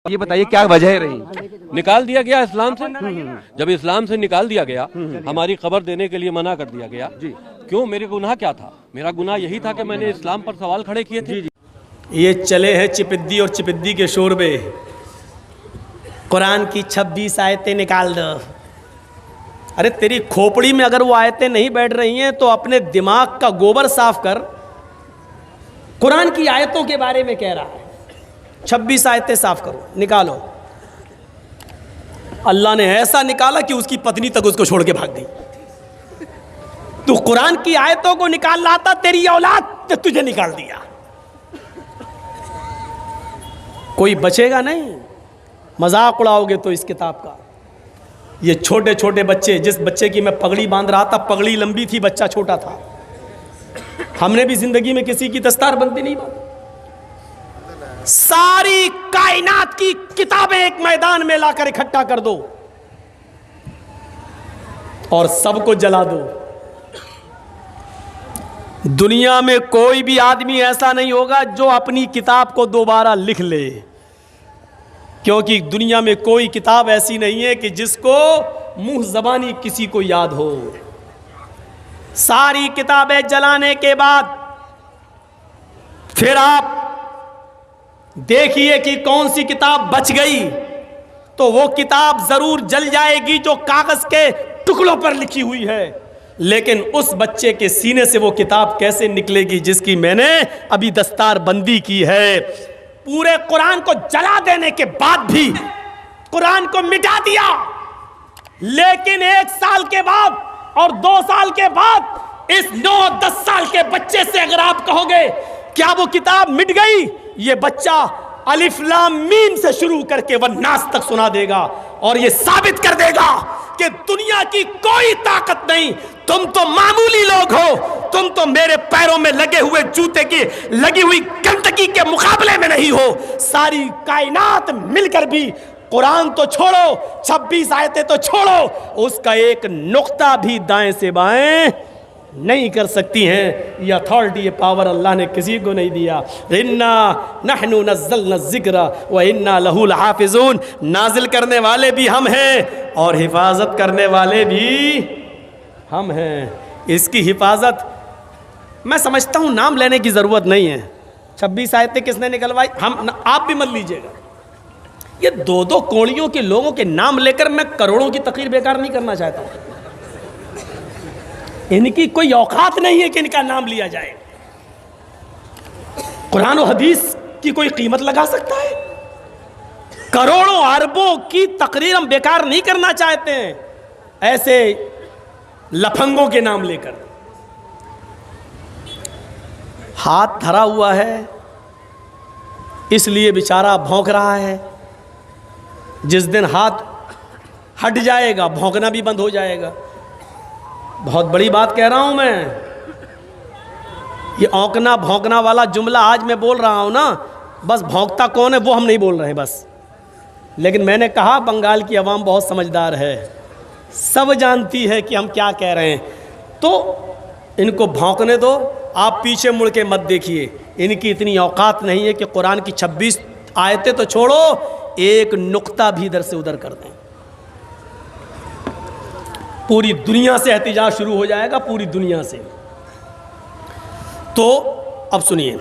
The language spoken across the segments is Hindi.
ये बताइए क्या वजह रही? निकाल दिया गया इस्लाम से। जब इस्लाम से निकाल दिया गया, हमारी खबर देने के लिए मना कर दिया गया। क्यों? मेरे गुनाह क्या था? मेरा गुनाह यही था कि मैंने इस्लाम पर सवाल खड़े किए थे। ये चले हैं चिपिद्दी और चिपिद्दी के शोरबे। कुरान की 26 आयतें निकाल दो। अरे तेरी खोपड़ी में अगर वो आयतें नहीं बैठ रही हैं तो अपने दिमाग का गोबर साफ कर। कुरान की आयतों के बारे में कह रहा है, 26 आयतें साफ करो, निकालो। अल्लाह ने ऐसा निकाला कि उसकी पत्नी तक उसको छोड़ के भाग गई। तू कुरान की आयतों को निकाल रहा था, तेरी औलाद ने तुझे निकाल दिया। कोई बचेगा नहीं। मजाक उड़ाओगे तो इस किताब का। ये छोटे छोटे बच्चे, जिस बच्चे की मैं पगड़ी बांध रहा था, पगड़ी लंबी थी, बच्चा छोटा था। हमने भी जिंदगी में किसी की दस्तार बंदी नहीं बांधी। सारी कायनात की किताबें एक मैदान में लाकर इकट्ठा कर दो और सबको जला दो। दुनिया में कोई भी आदमी ऐसा नहीं होगा जो अपनी किताब को दोबारा लिख ले, क्योंकि दुनिया में कोई किताब ऐसी नहीं है कि जिसको मुंह जबानी किसी को याद हो। सारी किताबें जलाने के बाद फिर आप देखिए कि कौन सी किताब बच गई। तो वो किताब जरूर जल जाएगी जो कागज के टुकड़ों पर लिखी हुई है, लेकिन उस बच्चे के सीने से वो किताब कैसे निकलेगी जिसकी मैंने अभी दस्तार बंदी की है। पूरे कुरान को जला देने के बाद भी कुरान को मिटा दिया, लेकिन 1 साल के बाद और 2 साल के बाद इस 9-10 साल के बच्चे से अगर आप कहोगे क्या वो किताब मिट गई, ये बच्चा अलिफ लाम मीम से शुरू करके व नास तक सुना देगा और ये साबित कर देगा कि दुनिया की कोई ताकत नहीं। तुम तो मामूली लोग हो, तुम तो मेरे पैरों में लगे हुए जूते की लगी हुई गंदगी के मुकाबले में नहीं हो। सारी कायनात मिलकर भी कुरान तो छोड़ो, 26 आयतें तो छोड़ो, उसका एक नुक्ता भी दाएं से बाएं नहीं कर सकती हैं। ये अथॉरिटी, ये पावर अल्लाह ने किसी को नहीं दिया। इन्ना नहनु नज़्ज़लना ज़िक्रा व इन्ना लहू लहाफ़िज़ून। नाजिल करने वाले भी हम हैं और हिफाजत करने वाले भी हम हैं। इसकी हिफाजत मैं समझता हूँ नाम लेने की ज़रूरत नहीं है। 26 आयतें किसने निकलवाई? आप भी मत लीजिएगा। ये 2-2 कोड़ियों के लोगों के नाम लेकर मैं करोड़ों की तकरीर बेकार नहीं करना चाहता हूँ। इनकी कोई औकात नहीं है कि इनका नाम लिया जाए। कुरान और हदीस की कोई कीमत लगा सकता है? करोड़ों अरबों की तकरीर हम बेकार नहीं करना चाहते हैं ऐसे लफंगों के नाम लेकर। हाथ धरा हुआ है इसलिए बेचारा भौंक रहा है। जिस दिन हाथ हट जाएगा भौंकना भी बंद हो जाएगा। बहुत बड़ी बात कह रहा हूं मैं। ये औंकना भौंकना वाला जुमला आज मैं बोल रहा हूं ना, बस भौंकता कौन है वो हम नहीं बोल रहे हैं बस। लेकिन मैंने कहा बंगाल की आवाम बहुत समझदार है, सब जानती है कि हम क्या कह रहे हैं, तो इनको भौंकने दो। आप पीछे मुड़ के मत देखिए। इनकी इतनी औकात नहीं है कि कुरान की 26 आयतें तो छोड़ो, एक नुक्ता भी इधर से उधर कर दें। पूरी दुनिया से एहतिजाज शुरू हो जाएगा, पूरी दुनिया से। तो अब सुनिए,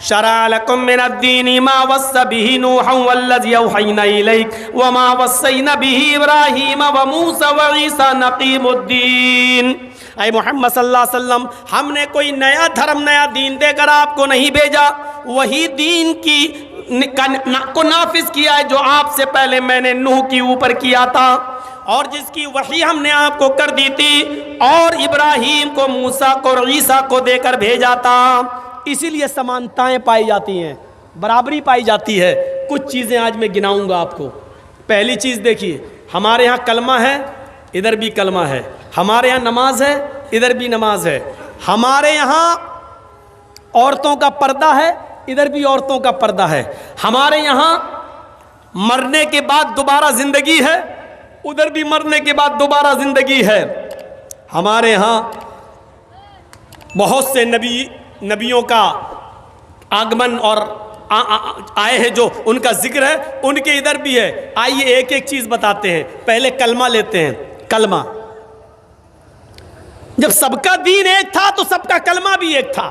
शरअ लकुम मिनद्दीनि मा वस्सा बिही नूहन वल्लज़ी औहयना इलैक व मा वस्सैना बिही इब्राहीम व मूसा व ईसा नक़ीमुद्दीन। ऐ मोहम्मद सल्लल्लाहु अलैहि वसल्लम, हमने कोई नया धर्म, नया दीन देकर आपको नहीं भेजा। वही दीन को नाफिज किया है जो आपसे पहले मैंने नूह के ऊपर किया था और जिसकी वही हमने आपको कर दी थी, और इब्राहीम को, मूसा को और ईसा को देकर भेजा था। इसीलिए समानताएं पाई जाती हैं, बराबरी पाई जाती है। कुछ चीज़ें आज मैं गिनाऊंगा आपको। पहली चीज़ देखिए, हमारे यहाँ कलमा है, इधर भी कलमा है। हमारे यहाँ नमाज है, इधर भी नमाज है। हमारे यहाँ औरतों का पर्दा है, इधर भी औरतों का पर्दा है। हमारे यहाँ मरने के बाद दोबारा जिंदगी है, उधर भी मरने के बाद दोबारा जिंदगी है। हमारे यहाँ बहुत से नबियों का आगमन और आए हैं जो उनका जिक्र है, उनके इधर भी है। आइए एक एक चीज बताते हैं। पहले कलमा लेते हैं। कलमा, जब सबका दीन एक था तो सबका कलमा भी एक था।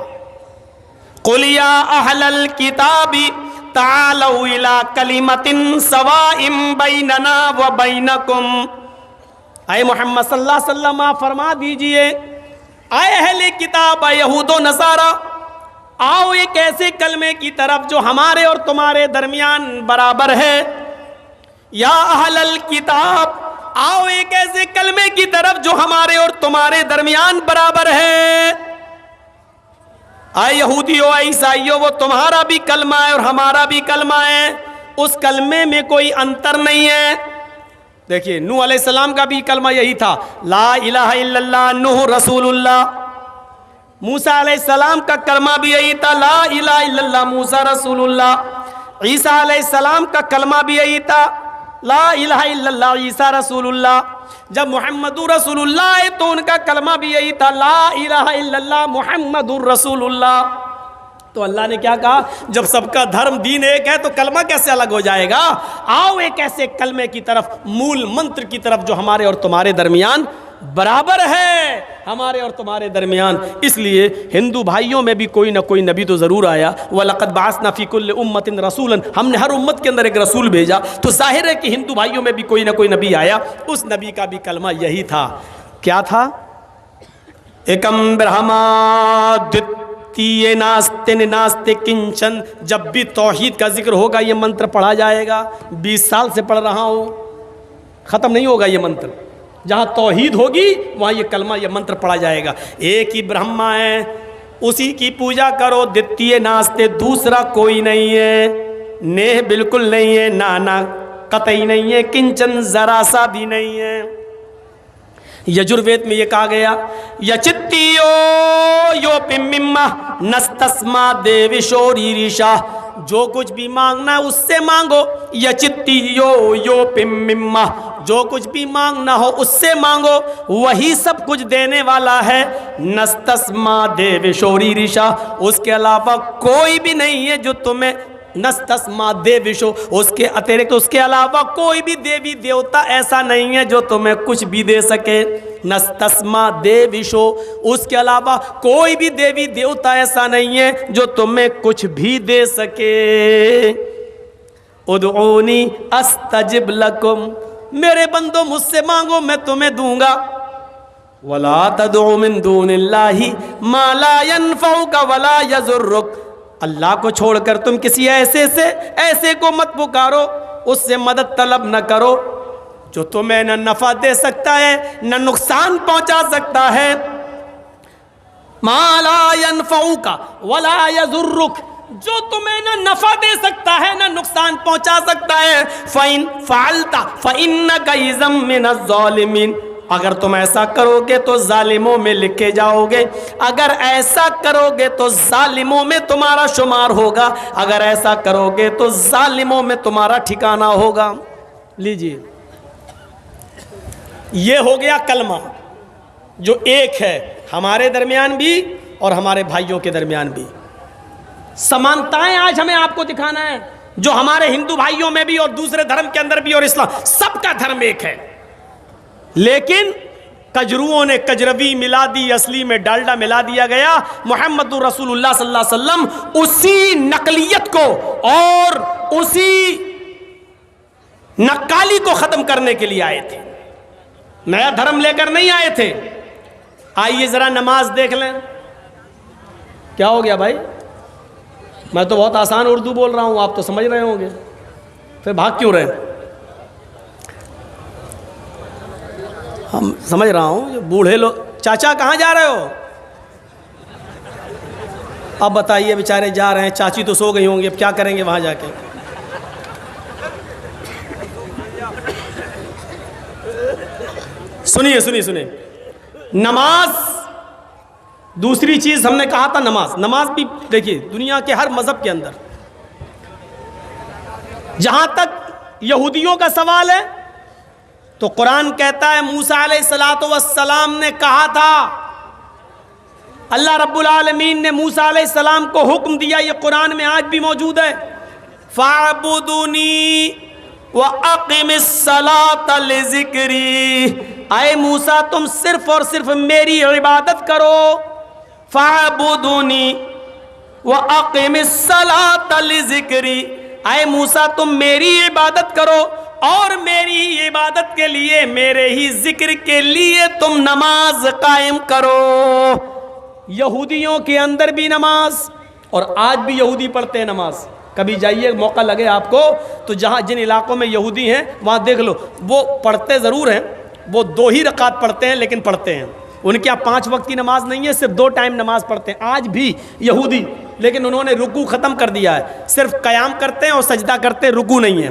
कुल या अहलल किताबी तालौ इला कलिमतिन सवाइम बैनना व बैनकुम। आए मोहम्मद सल्लल्लाहु अलैहि वसल्लम आप फरमा दीजिए, आए अहले किताब, यहूदो नसारा, आओ एक ऐसे कलमे की तरफ जो हमारे और तुम्हारे दरमियान बराबर है। या अहलल किताब, आओ एक ऐसे कलमे की तरफ जो हमारे और तुम्हारे दरमियान बराबर है। आए यहूदियों, आए ईसाइयों, वो तुम्हारा भी कलमा है और हमारा भी कलमा है, उस कलमे में कोई अंतर नहीं है। देखिए नूह अलैहिस्सलाम का भी कलमा यही था, ला इलाहा इल्लल्लाह नूह रसूलुल्लाह। मूसा अलैहिस्सलाम का कलमा भी यही था, ला इलाहा इल्लल्लाह मूसा रसूलुल्लाह। ईसा अलैहिस्सलाम का कलमा भी यही था, ला इलाहा इल्लल्लाह ईसा रसूलुल्लाह। जब मुहम्मदुर रसूलुल्लाह है तो उनका कलमा भी यही था, ला इलाहा इल्लल्लाह मुहम्मदुर रसूलुल्लाह। तो अल्लाह ने क्या कहा, जब सबका धर्म दीन एक है तो कलमा कैसे अलग हो जाएगा। आओ एक ऐसे कलमे की तरफ, मूल मंत्र की तरफ जो हमारे और तुम्हारे दरमियान बराबर है, हमारे और तुम्हारे दरमियान। इसलिए हिंदू भाइयों में भी कोई ना कोई नबी तो ज़रूर आया। वलक़द बअसना फ़ी कुल्लि उम्मतिन रसूलन, हमने हर उम्मत के अंदर एक रसूल भेजा। तो जाहिर है कि हिंदू भाइयों में भी कोई ना कोई नबी आया, उस नबी का भी कलमा यही था। क्या था? एकम ब्रह्मा द्वितीय नास्ते नास्ते किंचन। जब भी तौहीद का जिक्र होगा ये मंत्र पढ़ा जाएगा। 20 साल से पढ़ रहा हूँ, ख़त्म नहीं होगा ये मंत्र। जहाँ तौहीद होगी वहाँ ये कलमा, ये मंत्र पढ़ा जाएगा। एक ही ब्रह्मा है, उसी की पूजा करो। द्वितीय नास्ते, दूसरा कोई नहीं है। नेह बिल्कुल नहीं है, नाना कतई नहीं है, किंचन ज़रा सा भी नहीं है। यजुर्वेद में ये कहा गया, यचित्तियो यो पिम्मिम्मा नस्तस्मा देविशोरीरिशा। जो कुछ भी मांगना उससे मांगो। यचित्तियो यो पिम्मिम्मा, जो कुछ भी मांगना हो उससे मांगो, वही सब कुछ देने वाला है। नस्तस्मा देविशोरीरिशा, उसके अलावा कोई भी नहीं है जो तुम्हें, नस्तस्मा देविशो, उसके अतिरिक्त उसके अलावा कोई भी देवी देवता ऐसा नहीं है जो तुम्हें कुछ भी दे सके। नस्तस्मा देविशो, उसके अलावा कोई भी देवी देवता ऐसा नहीं है जो तुम्हें कुछ भी दे सके। उदऊनी अस्तजिब लकुम, मेरे बंदो मुझसे मांगो मैं तुम्हें दूंगा। वला तदउ मिन दूनिल्लाहि मा ला यनफउका वला यजुर्रुक, अल्लाह को छोड़कर तुम किसी ऐसे को मत पुकारो, उससे मदद तलब न करो जो तुम्हें न नफा दे सकता है न नुकसान पहुंचा सकता है। मा ला यनफउका वला यजुर्रुक, जो तुम्हें न नफा दे सकता है न नुकसान पहुंचा सकता है। फ़इन फ़अलता फ़इन्नका इज़म मिनज़ ज़ालिमीन, अगर तुम ऐसा करोगे तो जालिमों में लिखे जाओगे। अगर ऐसा करोगे तो जालिमों में तुम्हारा शुमार होगा। अगर ऐसा करोगे तो जालिमों में तुम्हारा ठिकाना होगा। लीजिए, ये हो गया कलमा जो एक है, हमारे दरमियान भी और हमारे भाइयों के दरमियान भी। समानताएं आज हमें आपको दिखाना है, जो हमारे हिंदू भाइयों में भी और दूसरे धर्म के अंदर भी और इस्लाम, सबका धर्म एक है। लेकिन कजरुओं ने कजरवी मिला दी, असली में डालडा मिला दिया गया। मुहम्मदुर रसूलुल्लाह सल्लल्लाहु अलैहि वसल्लम उसी नकलियत को और उसी नक्काली को खत्म करने के लिए आए थे, नया धर्म लेकर नहीं आए थे। आइए जरा नमाज देख लें। क्या हो गया भाई? मैं तो बहुत आसान उर्दू बोल रहा हूं, आप तो समझ रहे होंगे, फिर भाग क्यों रहे? हम समझ रहा हूँ, जो बूढ़े लोग। चाचा कहाँ जा रहे हो? अब बताइए, बेचारे जा रहे हैं, चाची तो सो गई होंगी, अब क्या करेंगे वहाँ जाके? सुनिए सुनिए सुनिए, नमाज दूसरी चीज़ हमने कहा था। नमाज भी देखिए, दुनिया के हर मज़हब के अंदर, जहाँ तक यहूदियों का सवाल है तो कुरान कहता है मूसा अलैहिस्सलातु वस्सलाम ने कहा था अल्लाह रब्बुल आलमीन ने मूसा अलैहिस्सलाम को हुक्म दिया, ये कुरान में आज भी मौजूद है, फ़अबुदूनी व अक़िमिस्सलाता लिज़िक्री। आए मूसा तुम सिर्फ और सिर्फ मेरी इबादत करो, फ़अबुदूनी व अक़िमिस्सलाता लिज़िक्री। आए मूसा तुम मेरी इबादत करो और मेरी इबादत के लिए, मेरे ही जिक्र के लिए तुम नमाज कायम करो। यहूदियों के अंदर भी नमाज, और आज भी यहूदी पढ़ते हैं नमाज। कभी जाइए, मौका लगे आपको तो, जहाँ जिन इलाकों में यहूदी हैं वहाँ देख लो, वो पढ़ते ज़रूर हैं, वो 2 ही रकात पढ़ते हैं लेकिन पढ़ते हैं। उनके यहाँ 5 वक्त की नमाज नहीं है, सिर्फ 2 टाइम नमाज पढ़ते हैं आज भी यहूदी। लेकिन उन्होंने रुकू ख़त्म कर दिया है, सिर्फ क़याम करते हैं और सजदा करते हैं, रुकू नहीं है।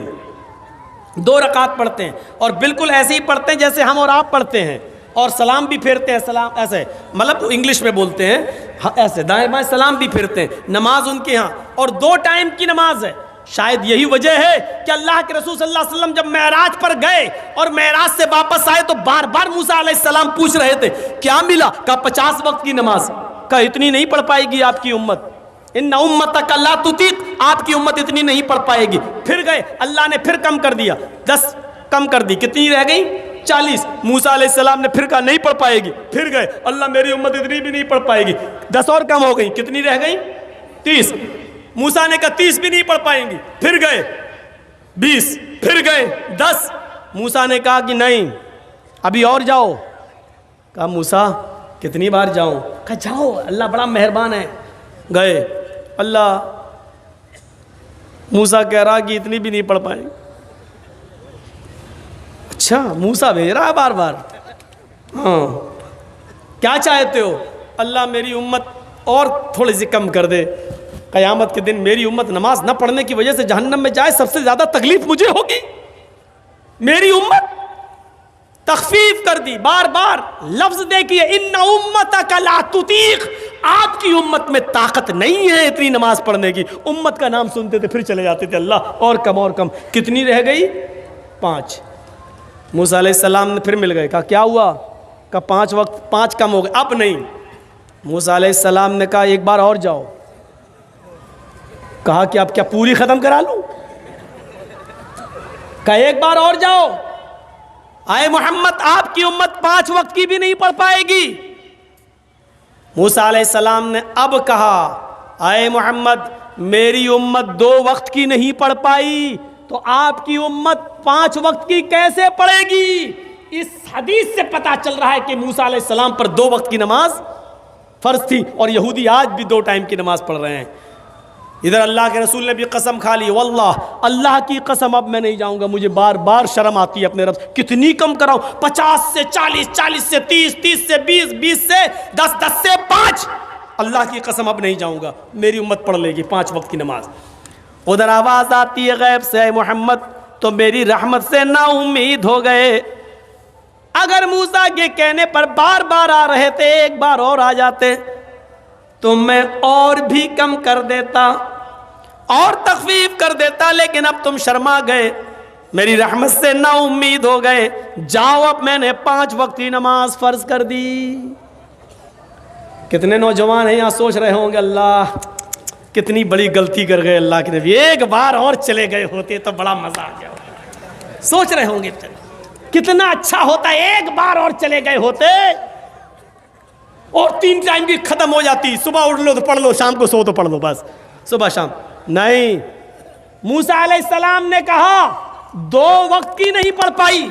2 रकात पढ़ते हैं और बिल्कुल ऐसे ही पढ़ते हैं जैसे हम और आप पढ़ते हैं, और सलाम भी फेरते हैं, सलाम ऐसे, मतलब इंग्लिश में बोलते हैं ऐसे, दाएं बाएं सलाम भी फेरते हैं। नमाज उनके यहाँ, और 2 टाइम की नमाज है। शायद यही वजह है कि अल्लाह के रसूल सल्लल्लाहु अलैहि वसल्लम जब मेराज पर गए और मेराज से वापस आए तो बार बार मूसा अलैहिस्सलाम पूछ रहे थे क्या मिला? कहा 50 वक्त की नमाज। कहा इतनी नहीं पढ़ पाएगी आपकी उम्मत, इन्ना उम्मतक ला तुतीक, आपकी उम्मत इतनी नहीं पढ़ पाएगी। फिर गए, अल्लाह ने फिर कम कर दिया, 10 कम कर दी, कितनी रह गई? 40। मूसा अलैहिस्सलाम ने फिर कहा नहीं पढ़ पाएगी। फिर गए, अल्लाह मेरी उम्मत इतनी भी नहीं पढ़ पाएगी, 10 और कम हो गई, कितनी रह गई? 30। मूसा ने कहा 30 भी नहीं पढ़ पाएंगी। फिर गए 20, फिर गए 10। मूसा ने कहा कि नहीं अभी और जाओ। कहा मूसा कितनी बार जाऊं? कहा जाओ, अल्लाह बड़ा मेहरबान है। गए, अल्लाह, मूसा कह रहा कि इतनी भी नहीं पढ़ पाएंगे। अच्छा, मूसा भेज रहा है बार बार, हाँ क्या चाहते हो? अल्लाह मेरी उम्मत और थोड़ी सी कम कर दे, क़यामत के दिन मेरी उम्मत नमाज न पढ़ने की वजह से जहन्नम में जाए, सबसे ज़्यादा तकलीफ मुझे होगी। मेरी उम्मत तखफीफ कर दी, बार बार लफ्ज़ देखिए, इन्ना उम्मतक ला तुतीक, आपकी उम्मत में ताकत नहीं है इतनी नमाज पढ़ने की। उम्मत का नाम सुनते थे फिर चले जाते थे, अल्लाह और कम और कम। कितनी रह गई? 5। मूसा अलैहिस्सलाम ने फिर मिल गए, कहा क्या हुआ? कहा 5 वक्त, 5 कम हो गए, अब नहीं। मूसा अलैहिस्सलाम ने कहा एक बार और जाओ। कहा कि अब क्या पूरी ख़त्म करा लूँ? कहा एक बार और जाओ। आए मोहम्मद आपकी उम्मत 5 वक्त की भी नहीं पढ़ पाएगी। मूसा अलैहिस्सलाम ने अब कहा, आए मोहम्मद मेरी उम्मत 2 वक्त की नहीं पढ़ पाई तो आपकी उम्मत 5 वक्त की कैसे पढ़ेगी? इस हदीस से पता चल रहा है कि मूसा अलैहिस्सलाम पर 2 वक्त की नमाज फर्ज थी, और यहूदी आज भी 2 टाइम की नमाज पढ़ रहे हैं। इधर अल्लाह के रसूल ने भी कसम खा ली, वल्लाह अल्लाह की कसम अब मैं नहीं जाऊंगा, मुझे बार बार शर्म आती है अपने रब। कितनी कम कराऊं? 50 से 40, 40 से 30, 30 से 20, 20 से 10, 10 से 5। अल्लाह की कसम अब नहीं जाऊंगा, मेरी उम्मत पढ़ लेगी 5 वक्त की नमाज। उधर आवाज़ आती है गैब से, मोहम्मद तो मेरी रहमत से ना उम्मीद हो गए। अगर मूसा के कहने पर बार बार आ रहे थे, एक बार और आ जाते तो मैं और भी कम कर देता और तखफीफ कर देता, लेकिन अब तुम शर्मा गए, मेरी रहमत से ना उम्मीद हो गए। जाओ, अब मैंने 5 वक्त की नमाज फर्ज कर दी। कितने नौजवान हैं यहाँ सोच रहे होंगे अल्लाह कितनी बड़ी गलती कर गए, अल्लाह के नबी एक बार और चले गए होते तो बड़ा मजा आ गया होता। सोच रहे होंगे कितना अच्छा होता, एक बार और चले गए होते और 3 टाइम की खत्म हो जाती। सुबह उठ लो तो पढ़ लो, शाम को सो तो पढ़ लो, बस सुबह शाम। नहीं, मूसा अलैहिस्सलाम ने कहा 2 वक्त की नहीं पढ़ पाई।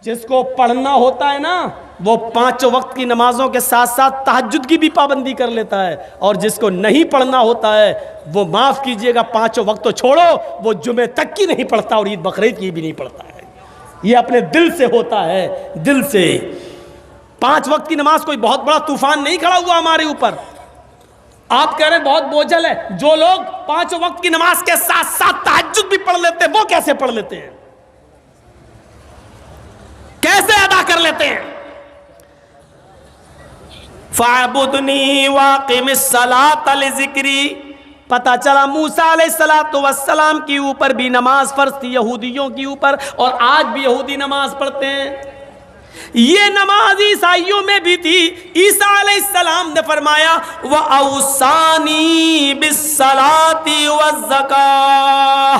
जिसको पढ़ना होता है ना वो 5 वक्त की नमाजों के साथ साथ तहज्जुद की भी पाबंदी कर लेता है, और जिसको नहीं पढ़ना होता है वो माफ़ कीजिएगा 5 वक्त तो छोड़ो, वो जुमे तक की नहीं पढ़ता और ईद बकरीद की भी नहीं पढ़ता है। ये अपने दिल से होता है, दिल से। 5 वक्त की नमाज कोई बहुत बड़ा तूफान नहीं खड़ा हुआ हमारे ऊपर। आप कह रहे हैं बहुत बोझल है। जो लोग 5 वक्त की नमाज के साथ साथ तहज्जुद भी पढ़ लेते हैं, वो कैसे पढ़ लेते हैं, कैसे अदा कर लेते हैं? फ़अबुदनी वाक़िमिस्सलाता लिज़िक्री। पता चला मूसा अलैहिस्सलातु वस्सलाम के ऊपर भी नमाज फर्ज थी, यहूदियों के ऊपर, और आज भी यहूदी नमाज पढ़ते हैं। ये नमाज ईसाइयों में भी थी। ईसा अलैहिस्सलाम ने फरमाया व औसानी बिस्सलाती वज़्ज़काह,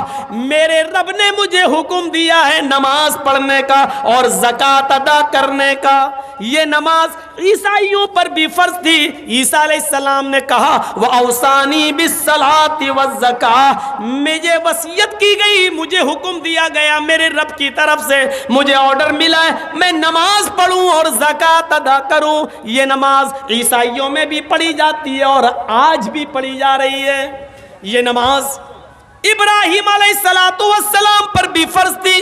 मेरे रब ने मुझे हुक्म दिया है नमाज पढ़ने का और ज़कात अदा करने का। ये नमाज ईसाइयों पर भी फर्ज थी। ईसा अलैहिस्सलाम ने कहा व औसानी बिस्सलाती वज़्ज़काह, मुझे वसीयत की गई, मुझे हुक्म दिया गया मेरे रब की तरफ से, मुझे ऑर्डर मिला है मैं नमाज पढ़ूं और ज़कात अदा करूं। ये नमाज ईसाइयों में भी पढ़ी जाती है और आज भी पढ़ी जा रही है। ये नमाज इब्राहिम अलैहिस्सलातु वस्सलाम पर भी फर्ज थी।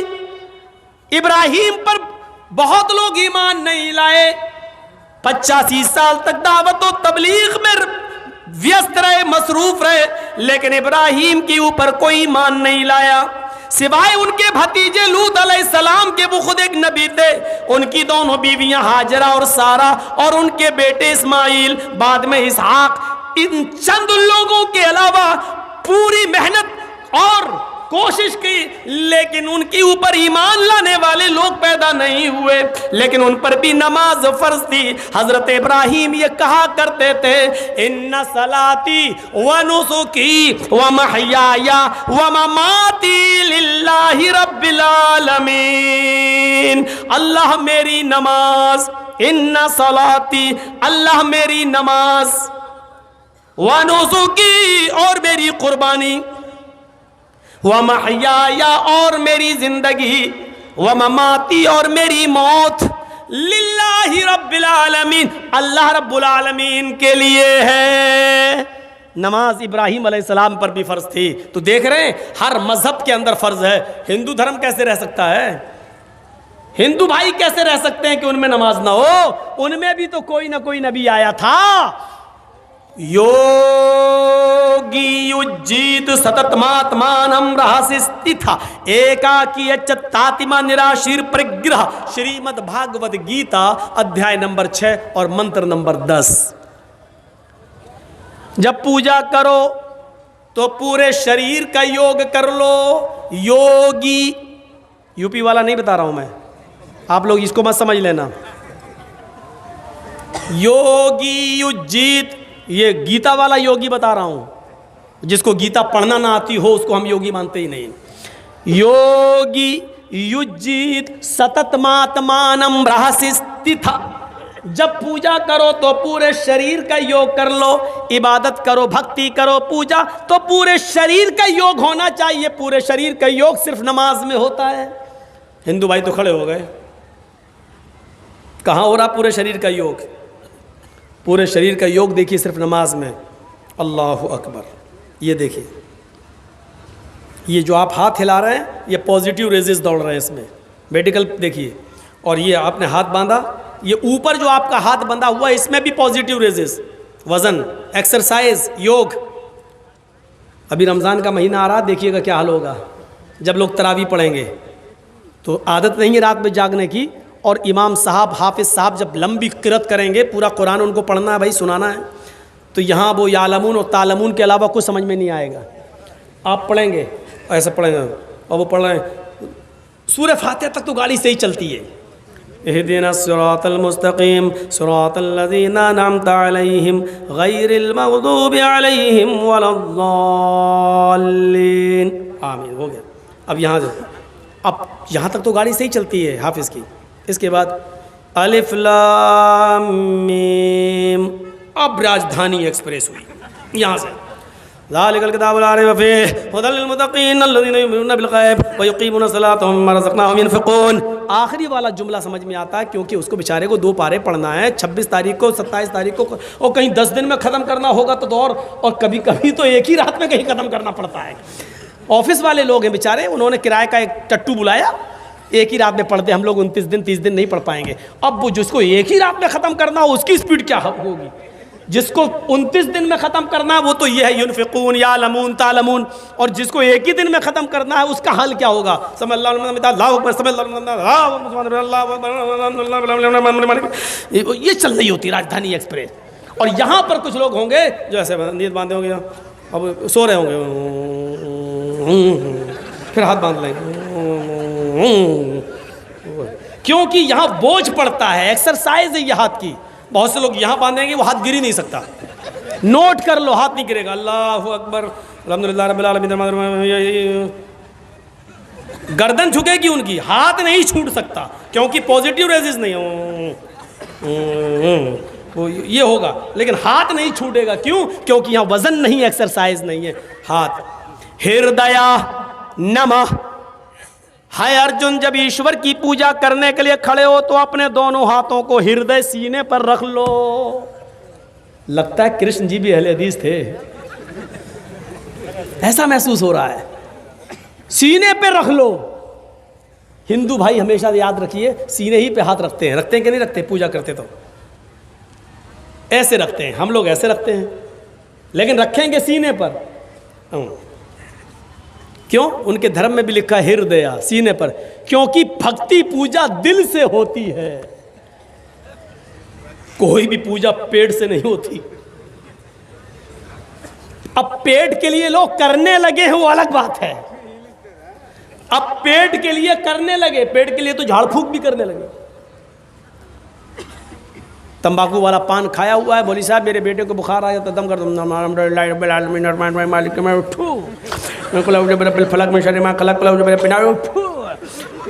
इब्राहिम पर बहुत लोग ईमान नहीं लाए, 85 साल तक दावत और तबलीग में व्यस्त रहे, मसरूफ रहे, लेकिन इब्राहिम के ऊपर कोई ईमान नहीं लाया सिवाय उनके भतीजे लूत अलैहिस्सलाम के। वो खुद एक नबी थे। उनकी दोनों बीवियां हाजरा और सारा और उनके बेटे इस्माइल, बाद में इसहाक। इन चंद लोगों के अलावा पूरी मेहनत और कोशिश की, लेकिन उनके ऊपर ईमान लाने वाले लोग पैदा नहीं हुए। लेकिन उन पर भी नमाज फर्ज थी। हजरत इब्राहिम ये कहा करते थे इन्ना सलाती व नुसुकी व महयाया व ममाती लिल्लाहि रब्बिल आलमीन। अल्लाह मेरी नमाज, इन्ना सलाती, अल्लाह मेरी नमाज, व नुसुकी और मेरी कुर्बानी, व महयाया और मेरी जिंदगी, व ममाती और मेरी मौत, लिल्लाहि रब्बिल आलमीन, अल्लाह रब्बुल आलमीन के लिए है। नमाज इब्राहिम अलैहिस्सलाम पर भी फर्ज थी। तो देख रहे हैं हर मजहब के अंदर फर्ज है। हिंदू धर्म कैसे रह सकता है? हिंदू भाई कैसे रह सकते हैं कि उनमें नमाज ना हो? उनमें भी तो कोई ना कोई नबी आया था। योगी युज्जीत सततमात्मानं रहस्यस्थिता एकाकी अच्युतात्मा निराशीर परिग्रह, श्रीमद् भागवत गीता अध्याय नंबर 6 और मंत्र नंबर 10। जब पूजा करो तो पूरे शरीर का योग कर लो। योगी, यूपी वाला नहीं बता रहा हूं मैं, आप लोग इसको मत समझ लेना। योगी युज्जीत, ये गीता वाला योगी बता रहा हूं। जिसको गीता पढ़ना ना आती हो उसको हम योगी मानते ही नहीं। योगी युज्जीत सततमात्मानं रहस्यस्थिता, जब पूजा करो तो पूरे शरीर का योग कर लो। इबादत करो, भक्ति करो, पूजा तो पूरे शरीर का योग होना चाहिए। पूरे शरीर का योग सिर्फ नमाज में होता है। हिंदू भाई तो खड़े हो गए, कहाँ हो रहा पूरे शरीर का योग? पूरे शरीर का योग देखिए सिर्फ नमाज में। अल्लाहु अकबर। ये देखिए, ये जो आप हाथ हिला रहे हैं ये पॉजिटिव रेजेस दौड़ रहे हैं इसमें, मेडिकल देखिए। और ये आपने हाथ बांधा, ये ऊपर जो आपका हाथ बंधा हुआ है इसमें भी पॉजिटिव रेजेस। वजन, एक्सरसाइज, योग। अभी रमज़ान का महीना आ रहा, देखिएगा क्या हाल होगा जब लोग तरावी पढ़ेंगे। तो आदत नहीं है रात में जागने की, और इमाम साहब, हाफिज़ साहब जब लंबी किरत करेंगे, पूरा कुरान उनको पढ़ना है भाई, सुनाना है, तो यहाँ वो यालमून और तालमून के अलावा कुछ समझ में नहीं आएगा। आप पढ़ेंगे, ऐसे पढ़ेंगे, और वो पढ़ रहे हैं सूरह फातिहा तक तो गाड़ी से ही चलती है। इहदिना सिरातल मुस्तकीम सिरातल लज़ीना अनअमता अलैहिम गैरिल मग़दूबि अलैहिम वलद्दाल्लीन। आमीन, हो गया। अब यहाँ से, अब यहाँ तक तो गाड़ी से ही चलती है हाफिज़ की। इसके बाद अलिफ लाम मीम, अब राजधानी एक्सप्रेस हुई यहाँ से। ज़ालिकल किताबु ला रैब फ़ीह हुदल लिल मुत्तक़ीन अल्लज़ीना युमिनूना बिल ग़ैब व युक़ीमूना स-सलाता व मिम्मा रज़क़नाहुम यunफ़िक़ून। आखिरी वाला जुमला समझ में आता है क्योंकि उसको बेचारे को 2 पारे पढ़ना है, 26 तारीख को, 27 तारीख को, और कहीं 10 दिन में ख़त्म करना होगा तो और कभी कभी तो एक ही रात में कहीं ख़त्म करना पड़ता है। ऑफिस वाले लोग हैं बेचारे, उन्होंने किराए का एक टट्टू बुलाया, एक ही रात में पढ़ते, हम लोग 29 दिन 30 दिन नहीं पढ़ पाएंगे। अब वो जिसको एक ही रात में ख़त्म करना हो उसकी स्पीड क्या होगी? जिसको 29 दिन में ख़त्म करना है वो तो ये है युनफ़िक़ून, यालमून, तालमून, और जिसको एक ही दिन में ख़त्म करना है उसका हल क्या होगा? ये चल रही होती राजधानी एक्सप्रेस। और यहाँ पर कुछ लोग होंगे जो ऐसे नींद बांधे होंगे, अब सो रहे होंगे, फिर हाथ बांध लेंगे, क्योंकि यहाँ बोझ पड़ता है, एक्सरसाइज है ये हाथ की। बहुत से लोग यहाँ बांधेंगे वो हाथ गिर ही नहीं सकता। नोट कर लो, हाथ नहीं गिरेगा। अल्लाहु अकबर, अल्हम्दुलिल्लाह रब्बिल आलमीन। गर्दन झुकेगी उनकी, हाथ नहीं छूट सकता क्योंकि पॉजिटिव रेजिस नहीं वो ये होगा, लेकिन हाथ नहीं छूटेगा। क्यों? क्योंकि यहाँ वजन नहीं, एक्सरसाइज नहीं है हाथ। हृदय नमः। हाय अर्जुन, जब ईश्वर की पूजा करने के लिए खड़े हो तो अपने दोनों हाथों को हृदय सीने पर रख लो। लगता है कृष्ण जी भी अहले हदीस थे, ऐसा महसूस हो रहा है। सीने पे रख लो। हिंदू भाई हमेशा याद रखिए, सीने ही पे हाथ रखते हैं कि नहीं रखते? पूजा करते तो ऐसे रखते हैं, हम लोग ऐसे रखते हैं, लेकिन रखेंगे सीने पर। क्यों? उनके धर्म में भी लिखा है हृदय, सीने पर, क्योंकि भक्ति पूजा दिल से होती है। कोई भी पूजा पेट से नहीं होती। अब पेट के लिए लोग करने लगे हैं, वो अलग बात है। अब पेट के लिए करने लगे, पेट के लिए तो झाड़ फूक भी करने लगे। तंबाकू वाला पान खाया हुआ है, बोली साहब मेरे बेटे को बुखार आया तो दम कर दो,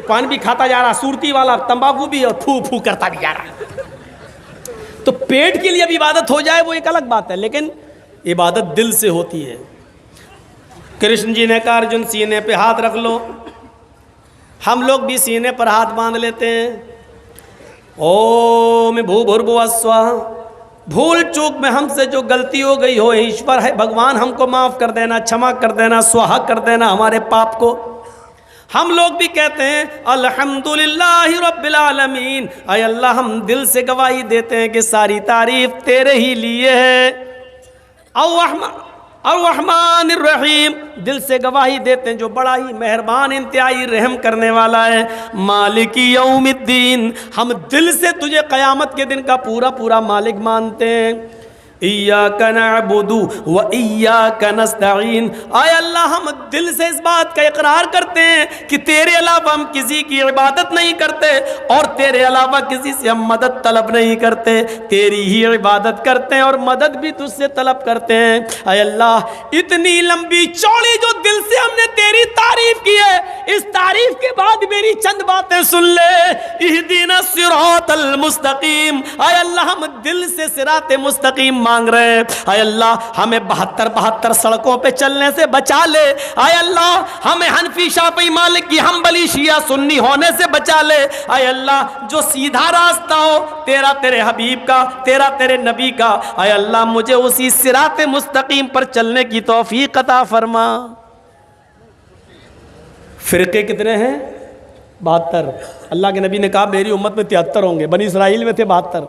पान भी खाता जा रहा, सुरती वाला तंबाकू भी, और फू फू करता भी जा रहा। तो पेट के लिए अब इबादत हो जाए वो एक अलग बात है, लेकिन इबादत दिल से होती है। कृष्ण जी ने कहा अर्जुन सीने पे हाथ रख लो। हम लोग भी सीने पर हाथ बांध लेते हैं। ओम भूर्भुवः स्वः। भूल चूक में हमसे जो गलती हो गई हो, ईश्वर है भगवान हमको माफ़ कर देना, क्षमा कर देना, स्वाहा कर देना हमारे पाप को। हम लोग भी कहते हैं अल्हम्दुलिल्लाहि रब्बिल आलमीन। आय अल्लाह, हम दिल से गवाही देते हैं कि सारी तारीफ तेरे ही लिए है। अर्रहमान रहीम, दिल से गवाही देते हैं जो बड़ा ही मेहरबान इंतहाई रहम करने वाला है। मालिकी यौमिद्दीन, हम दिल से तुझे क़यामत के दिन का पूरा पूरा मालिक मानते हैं। इय्याका नअबुदु व इय्याका नस्तईन। आय अल्लाह, हम दिल से इस बात का इकरार करते हैं कि तेरे अलावा हम किसी की इबादत नहीं करते और तेरे अलावा किसी से हम मदद तलब नहीं करते। तेरी ही इबादत करते हैं और मदद भी तुझसे तलब करते हैं। आय अल्लाह, इतनी लंबी चौड़ी जो दिल से हमने तेरी तारीफ की है, इस तारीफ के बाद मेरी चंद बातें सुन ले। इहदिना सिरातल मुस्तकीम। आय अल्लाह, हम दिल से सिराते मुस्तकीम मांग रहे हैं। आय अल्लाह, हमें 72 सड़कों पे चलने से बचा ले। आय अल्लाह, हमें हनफी शाफी मालिकी हम्बली शिया सुन्नी होने से बचा ले। आय अल्लाह, जो सीधा रास्ता हो तेरा, तेरे हबीब का, तेरा तेरे नबी का, आय अल्लाह मुझे उसी सिराते मुस्तकीम पर चलने की तौफीक अता फरमा। फिरके कितने हैं? 72। अल्लाह के नबी ने कहा मेरी उम्मत में 73 होंगे, बनी इसराइल में थे 72।